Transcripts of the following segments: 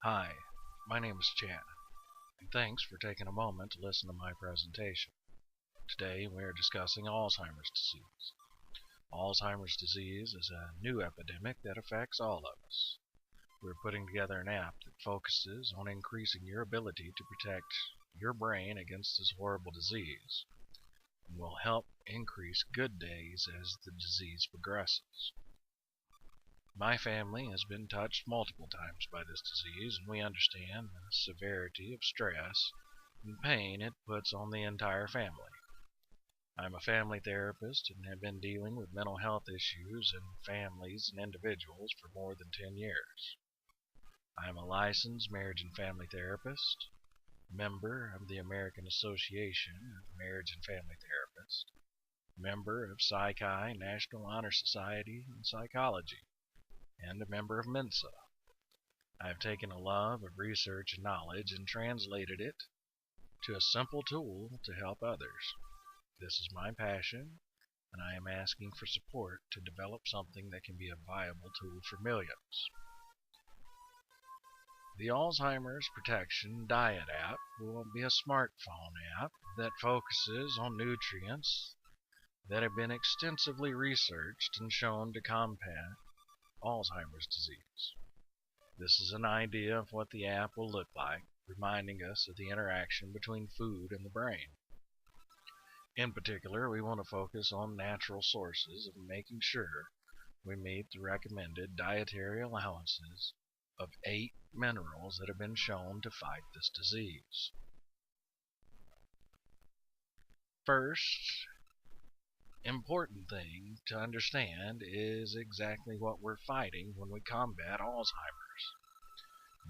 Hi, my name is Chad, and thanks for taking a moment to listen to my presentation. Today we are discussing Alzheimer's disease. Alzheimer's disease is a new epidemic that affects all of us. We're putting together an app that focuses on increasing your ability to protect your brain against this horrible disease, and will help increase good days as the disease progresses. My family has been touched multiple times by this disease, and we understand the severity of stress and pain it puts on the entire family. I'm a family therapist and have been dealing with mental health issues in families and individuals for more than 10 years. I am a licensed marriage and family therapist, member of the American Association of Marriage and Family Therapists, member of Psychi National Honor Society in Psychology, and a member of Mensa. I have taken a love of research and knowledge and translated it to a simple tool to help others. This is my passion, and I am asking for support to develop something that can be a viable tool for millions. The Alzheimer's Protection Diet App will be a smartphone app that focuses on nutrients that have been extensively researched and shown to combat Alzheimer's disease. This is an idea of what the app will look like, reminding us of the interaction between food and the brain. In particular, we want to focus on natural sources and making sure we meet the recommended dietary allowances of 8 minerals that have been shown to fight this disease. First important thing to understand is exactly what we're fighting when we combat Alzheimer's.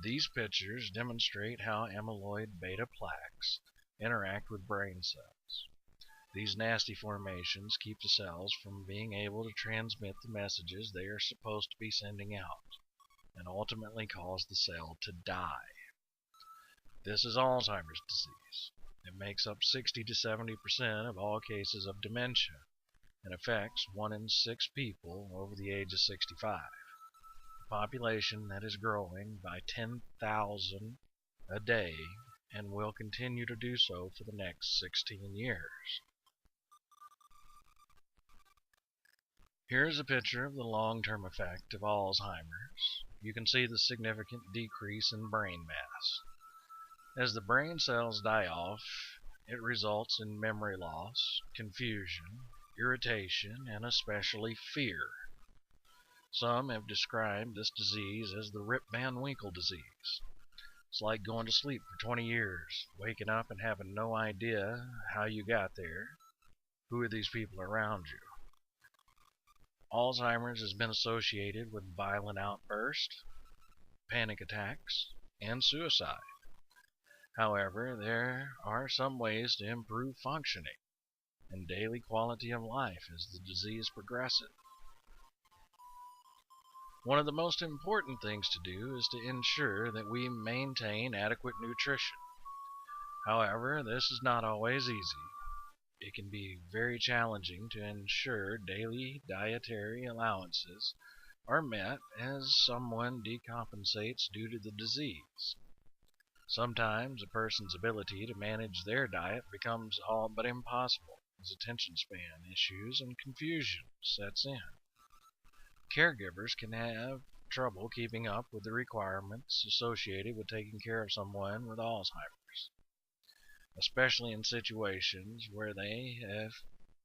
These pictures demonstrate how amyloid beta plaques interact with brain cells. These nasty formations keep the cells from being able to transmit the messages they are supposed to be sending out, and ultimately cause the cell to die. This is Alzheimer's disease. It makes up 60 to 70% of all cases of dementia, and affects 1 in 6 people over the age of 65, a population that is growing by 10,000 a day and will continue to do so for the next 16 years. Here's a picture of the long-term effect of Alzheimer's. You can see the significant decrease in brain mass. As the brain cells die off, it results in memory loss, confusion, irritation, and especially fear. Some have described this disease as the Rip Van Winkle disease. It's like going to sleep for 20 years, waking up and having no idea how you got there. Who are these people around you? Alzheimer's has been associated with violent outbursts, panic attacks, and suicide. However, there are some ways to improve functioning and daily quality of life as the disease progresses. One of the most important things to do is to ensure that we maintain adequate nutrition. However, this is not always easy. It can be very challenging to ensure daily dietary allowances are met as someone decompensates due to the disease. Sometimes a person's ability to manage their diet becomes all but impossible as attention span issues and confusion sets in. Caregivers can have trouble keeping up with the requirements associated with taking care of someone with Alzheimer's, especially in situations where they have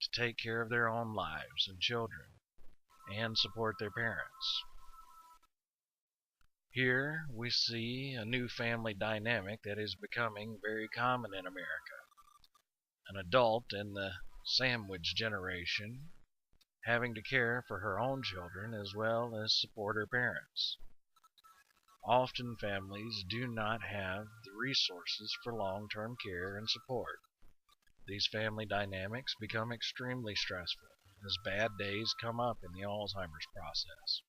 to take care of their own lives and children and support their parents. Here we see a new family dynamic that is becoming very common in America. An adult in the sandwich generation having to care for her own children as well as support her parents. Often families do not have the resources for long-term care and support. These family dynamics become extremely stressful as bad days come up in the Alzheimer's process.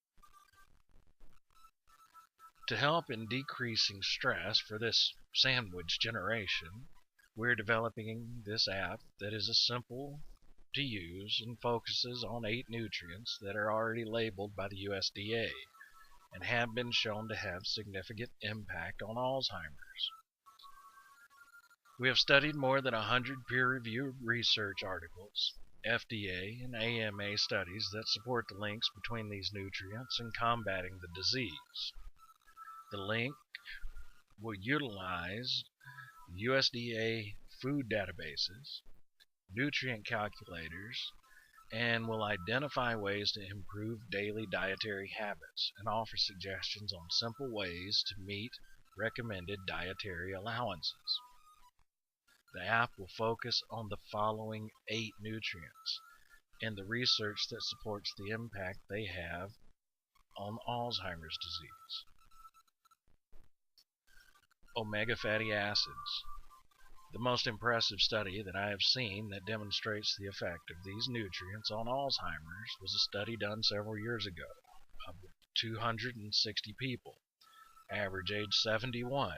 To help in decreasing stress for this sandwich generation, we're developing this app that is simple to use and focuses on 8 nutrients that are already labeled by the USDA and have been shown to have significant impact on Alzheimer's. We have studied more than 100 peer-reviewed research articles, FDA and AMA studies that support the links between these nutrients and combating the disease. The link will utilize USDA food databases, nutrient calculators, and will identify ways to improve daily dietary habits and offer suggestions on simple ways to meet recommended dietary allowances. The app will focus on the following 8 nutrients and the research that supports the impact they have on Alzheimer's disease. Omega fatty acids. The most impressive study that I have seen that demonstrates the effect of these nutrients on Alzheimer's was a study done several years ago of 260 people, average age 71,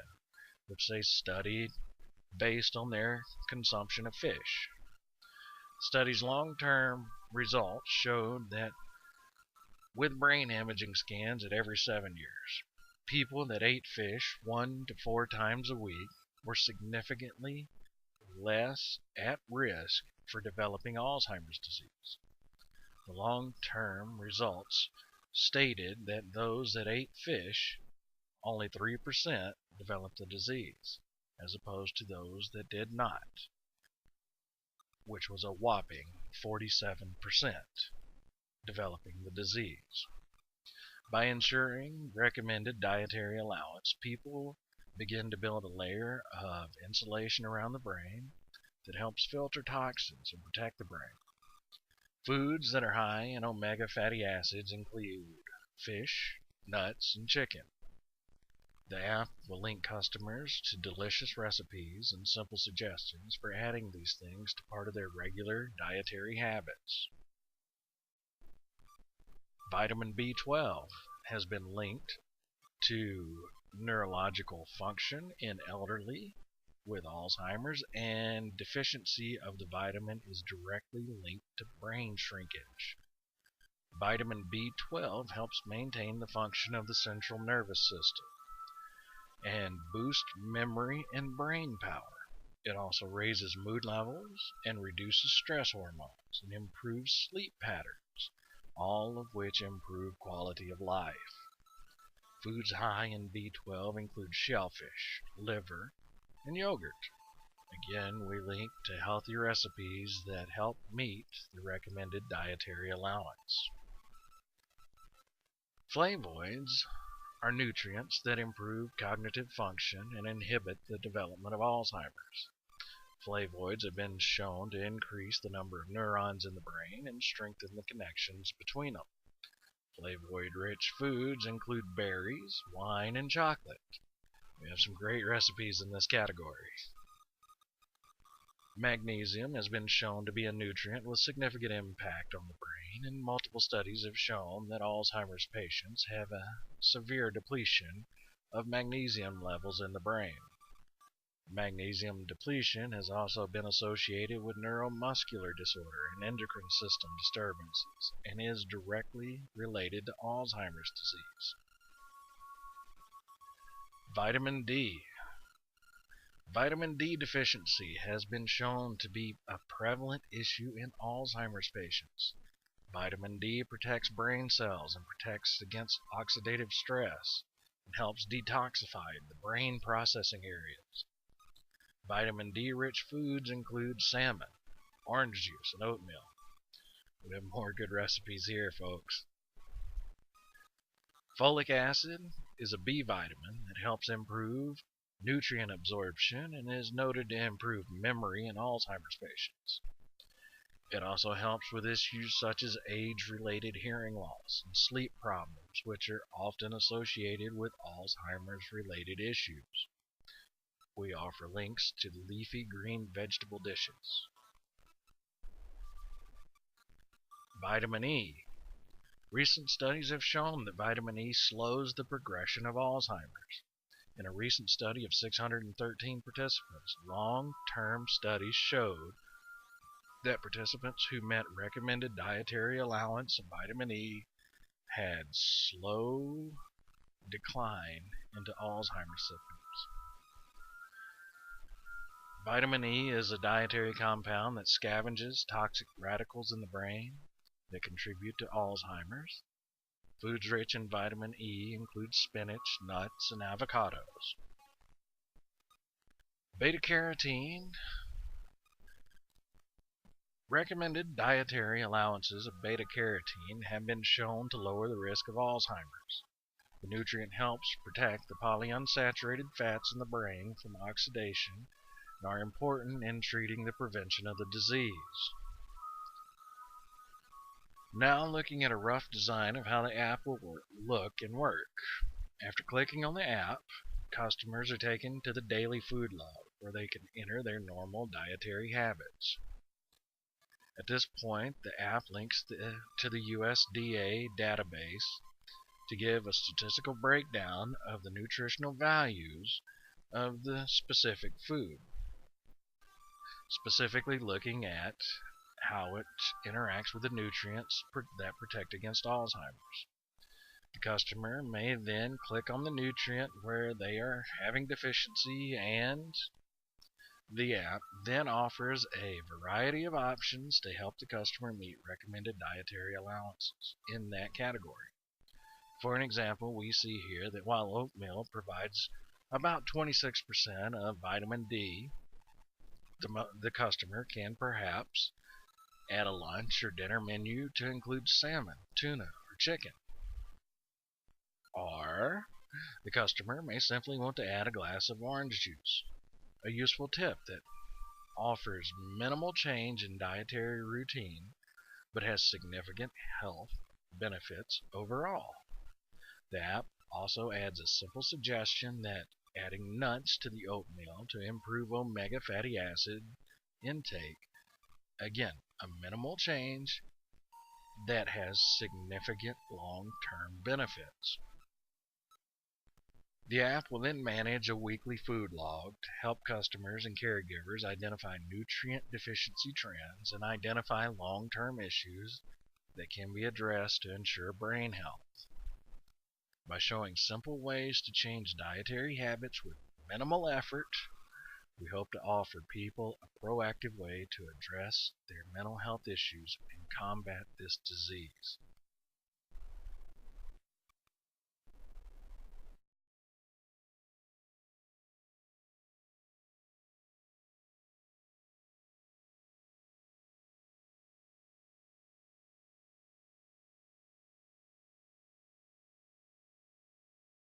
which they studied based on their consumption of fish. The study's long-term results showed that with brain imaging scans at every 7 years, people that ate fish 1 to 4 times a week were significantly less at risk for developing Alzheimer's disease. The long-term results stated that those that ate fish, only 3% developed the disease, as opposed to those that did not, which was a whopping 47% developing the disease. By ensuring recommended dietary allowance, people begin to build a layer of insulation around the brain that helps filter toxins and protect the brain. Foods that are high in omega fatty acids include fish, nuts, and chicken. The app will link customers to delicious recipes and simple suggestions for adding these things to part of their regular dietary habits. Vitamin B12 has been linked to neurological function in elderly with Alzheimer's, and deficiency of the vitamin is directly linked to brain shrinkage. Vitamin B12 helps maintain the function of the central nervous system and boost memory and brain power. It also raises mood levels and reduces stress hormones and improves sleep patterns, all of which improve quality of life. Foods high in B12 include shellfish, liver, and yogurt. Again, we link to healthy recipes that help meet the recommended dietary allowance. Flavonoids are nutrients that improve cognitive function and inhibit the development of Alzheimer's. Flavonoids have been shown to increase the number of neurons in the brain and strengthen the connections between them. Flavonoid-rich foods include berries, wine, and chocolate. We have some great recipes in this category. Magnesium has been shown to be a nutrient with significant impact on the brain, and multiple studies have shown that Alzheimer's patients have a severe depletion of magnesium levels in the brain. Magnesium depletion has also been associated with neuromuscular disorder and endocrine system disturbances, and is directly related to Alzheimer's disease. Vitamin D. Vitamin D deficiency has been shown to be a prevalent issue in Alzheimer's patients. Vitamin D protects brain cells and protects against oxidative stress and helps detoxify the brain processing areas. Vitamin D-rich foods include salmon, orange juice, and oatmeal. We have more good recipes here, folks. Folic acid is a B vitamin that helps improve nutrient absorption and is noted to improve memory in Alzheimer's patients. It also helps with issues such as age-related hearing loss and sleep problems, which are often associated with Alzheimer's-related issues. We offer links to leafy green vegetable dishes. Vitamin E. Recent studies have shown that vitamin E slows the progression of Alzheimer's. In a recent study of 613 participants, long-term studies showed that participants who met recommended dietary allowance of vitamin E had slow decline into Alzheimer's symptoms. Vitamin E is a dietary compound that scavenges toxic radicals in the brain that contribute to Alzheimer's. Foods rich in vitamin E include spinach, nuts, and avocados. Beta-carotene. Recommended dietary allowances of beta-carotene have been shown to lower the risk of Alzheimer's. The nutrient helps protect the polyunsaturated fats in the brain from oxidation and are important in treating the prevention of the disease. Now looking at a rough design of how the app will look and work. After clicking on the app, customers are taken to the daily food log where they can enter their normal dietary habits. At this point, the app links to the USDA database to give a statistical breakdown of the nutritional values of the specific food, specifically looking at how it interacts with the nutrients that protect against Alzheimer's. The customer may then click on the nutrient where they are having deficiency, and the app then offers a variety of options to help the customer meet recommended dietary allowances in that category. For an example, we see here that while oatmeal provides about 26% of vitamin D, the customer can perhaps add a lunch or dinner menu to include salmon, tuna, or chicken. Or the customer may simply want to add a glass of orange juice. A useful tip that offers minimal change in dietary routine but has significant health benefits overall. The app also adds a simple suggestion that adding nuts to the oatmeal to improve omega fatty acid intake. Again, a minimal change that has significant long-term benefits. The app will then manage a weekly food log to help customers and caregivers identify nutrient deficiency trends and identify long-term issues that can be addressed to ensure brain health. By showing simple ways to change dietary habits with minimal effort, we hope to offer people a proactive way to address their mental health issues and combat this disease.